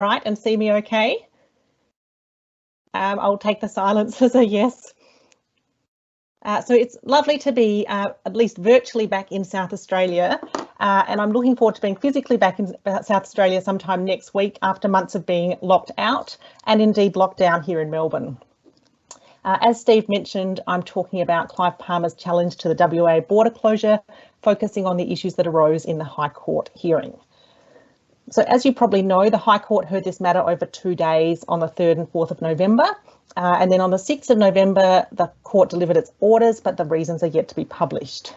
right and see me okay? I'll take the silence as a yes. So it's lovely to be at least virtually back in South Australia, and I'm looking forward to being physically back in South Australia sometime next week after months of being locked out and indeed locked down here in Melbourne. As Steve mentioned, I'm talking about Clive Palmer's challenge to the WA border closure, focusing on the issues that arose in the High Court hearing. So as you probably know, the High Court heard this matter over 2 days on the 3rd and 4th of November. And then on the 6th of November, the court delivered its orders, but the reasons are yet to be published.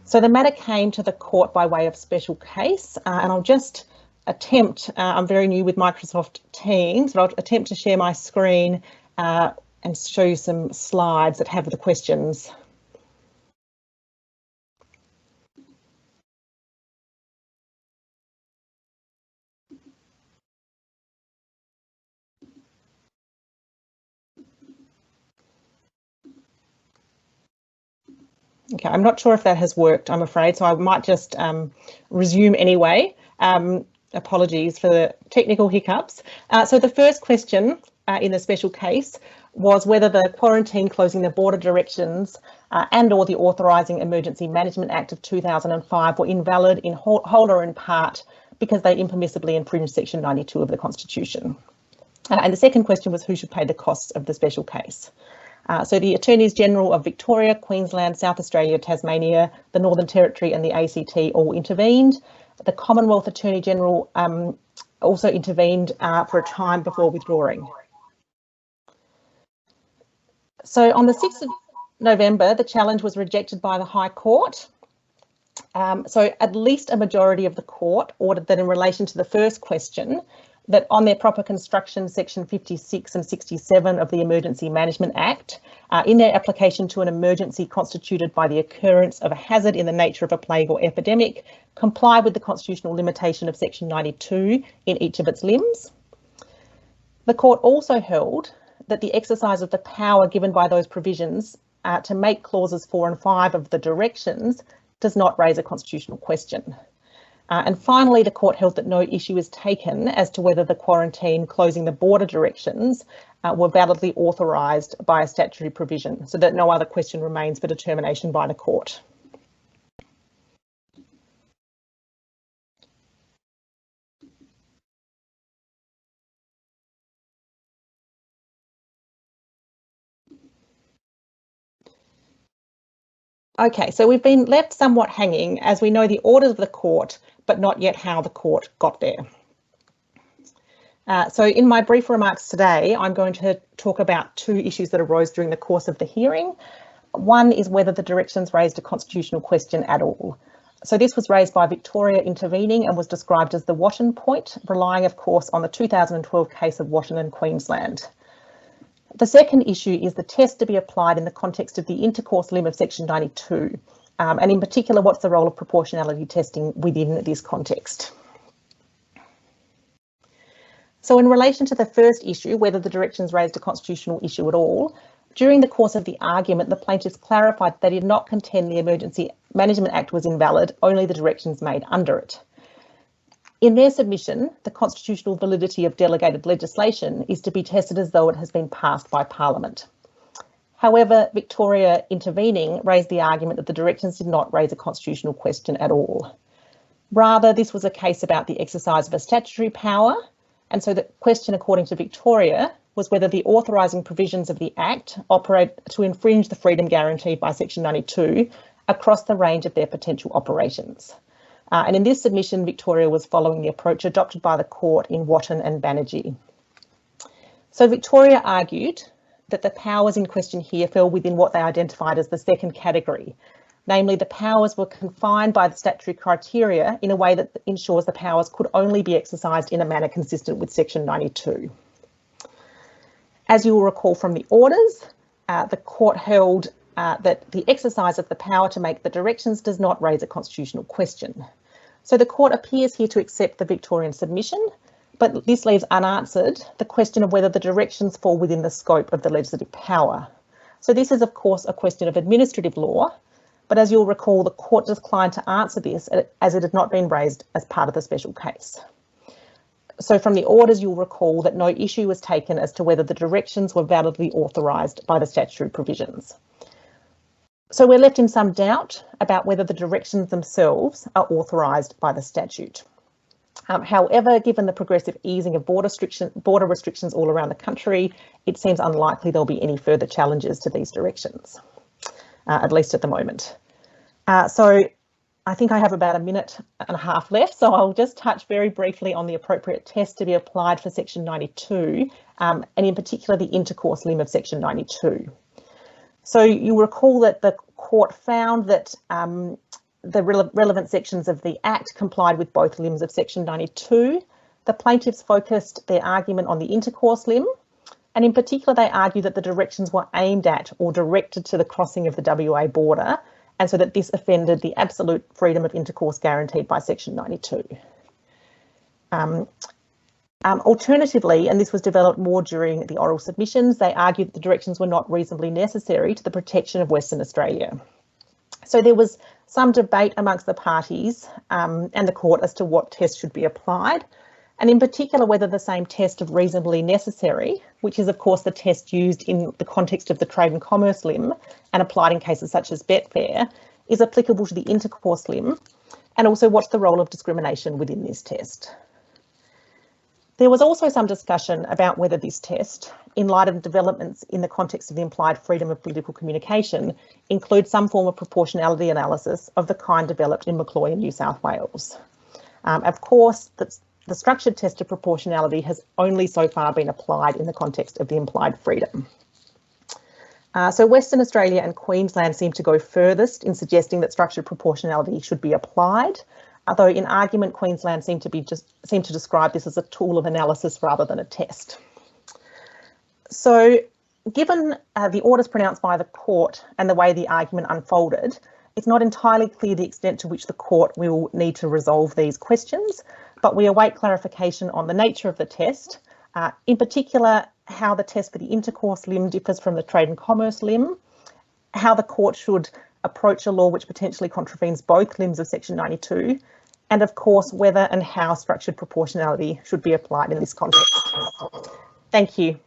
So the matter came to the court by way of special case, and I'll just attempt, I'm very new with Microsoft Teams, but I'll attempt to share my screen and show you some slides that have the questions. Okay, I'm not sure if that has worked, I'm afraid, so I might just resume anyway. Apologies for the technical hiccups. So the first question in the special case was whether the quarantine closing the border directions and or the Authorising Emergency Management Act of 2005 were invalid in whole or in part because they impermissibly infringed Section 92 of the Constitution. And the second question was who should pay the costs of the special case. So the Attorneys General of Victoria, Queensland, South Australia, Tasmania, the Northern Territory and the ACT all intervened. The Commonwealth Attorney General also intervened for a time before withdrawing. So on the 6th of November, the challenge was rejected by the High Court. So at least a majority of the court ordered that in relation to the first question, that on their proper construction, Section 56 and 67 of the Emergency Management Act, in their application to an emergency constituted by the occurrence of a hazard in the nature of a plague or epidemic, comply with the constitutional limitation of Section 92 in each of its limbs. The court also held that the exercise of the power given by those provisions to make clauses 4 and 5 of the directions does not raise a constitutional question. And finally, the court held that no issue is taken as to whether the quarantine closing the border directions were validly authorised by a statutory provision, so that no other question remains for determination by the court. Okay, so we've been left somewhat hanging as we know the orders of the court, but not yet how the court got there. So in my brief remarks today, I'm going to talk about 2 issues that arose during the course of the hearing. One is whether the directions raised a constitutional question at all. So this was raised by Victoria intervening and was described as the Wotton point, relying of course on the 2012 case of Wotton and Queensland. The second issue is the test to be applied in the context of the intercourse limb of Section 92, and in particular, what's the role of proportionality testing within this context. So in relation to the first issue, whether the directions raised a constitutional issue at all, during the course of the argument, the plaintiffs clarified they did not contend the Emergency Management Act was invalid, only the directions made under it. In their submission, the constitutional validity of delegated legislation is to be tested as though it has been passed by Parliament. However, Victoria intervening raised the argument that the directions did not raise a constitutional question at all. Rather, this was a case about the exercise of a statutory power, and so the question, according to Victoria, was whether the authorising provisions of the Act operate to infringe the freedom guaranteed by Section 92 across the range of their potential operations. And in this submission, Victoria was following the approach adopted by the court in Wotton and Banerjee. So Victoria argued that the powers in question here fell within what they identified as the second category, namely the powers were confined by the statutory criteria in a way that ensures the powers could only be exercised in a manner consistent with Section 92. As you will recall from the orders, the court held that the exercise of the power to make the directions does not raise a constitutional question. So the court appears here to accept the Victorian submission, but this leaves unanswered the question of whether the directions fall within the scope of the legislative power. So this is, of course, a question of administrative law, but as you'll recall, the court declined to answer this as it had not been raised as part of the special case. So from the orders, you'll recall that no issue was taken as to whether the directions were validly authorised by the statutory provisions. So we're left in some doubt about whether the directions themselves are authorised by the statute. However, given the progressive easing of border restrictions all around the country, it seems unlikely there'll be any further challenges to these directions, at least at the moment. So I think I have about a minute and a half left, so I'll just touch very briefly on the appropriate test to be applied for Section 92, and in particular the intercourse limb of Section 92. So you'll recall that the court found that the relevant sections of the Act complied with both limbs of Section 92. The plaintiffs focused their argument on the intercourse limb, and in particular they argued that the directions were aimed at or directed to the crossing of the WA border, and so that this offended the absolute freedom of intercourse guaranteed by Section 92. Alternatively, and this was developed more during the oral submissions, they argued that the directions were not reasonably necessary to the protection of Western Australia. So there was some debate amongst the parties and the court as to what test should be applied, and in particular whether the same test of reasonably necessary, which is of course the test used in the context of the trade and commerce limb and applied in cases such as Betfair, is applicable to the intercourse limb, and also what's the role of discrimination within this test. There was also some discussion about whether this test, in light of developments in the context of the implied freedom of political communication, includes some form of proportionality analysis of the kind developed in McCloy in New South Wales. Of course, the structured test of proportionality has only so far been applied in the context of the implied freedom. So Western Australia and Queensland seem to go furthest in suggesting that structured proportionality should be applied, although in argument Queensland seem to describe this as a tool of analysis rather than a test. So given the orders pronounced by the court and the way the argument unfolded, it's not entirely clear the extent to which the court will need to resolve these questions, but we await clarification on the nature of the test, in particular how the test for the intercourse limb differs from the trade and commerce limb, how the court should approach a law which potentially contravenes both limbs of Section 92, and of course whether and how structured proportionality should be applied in this context. Thank you.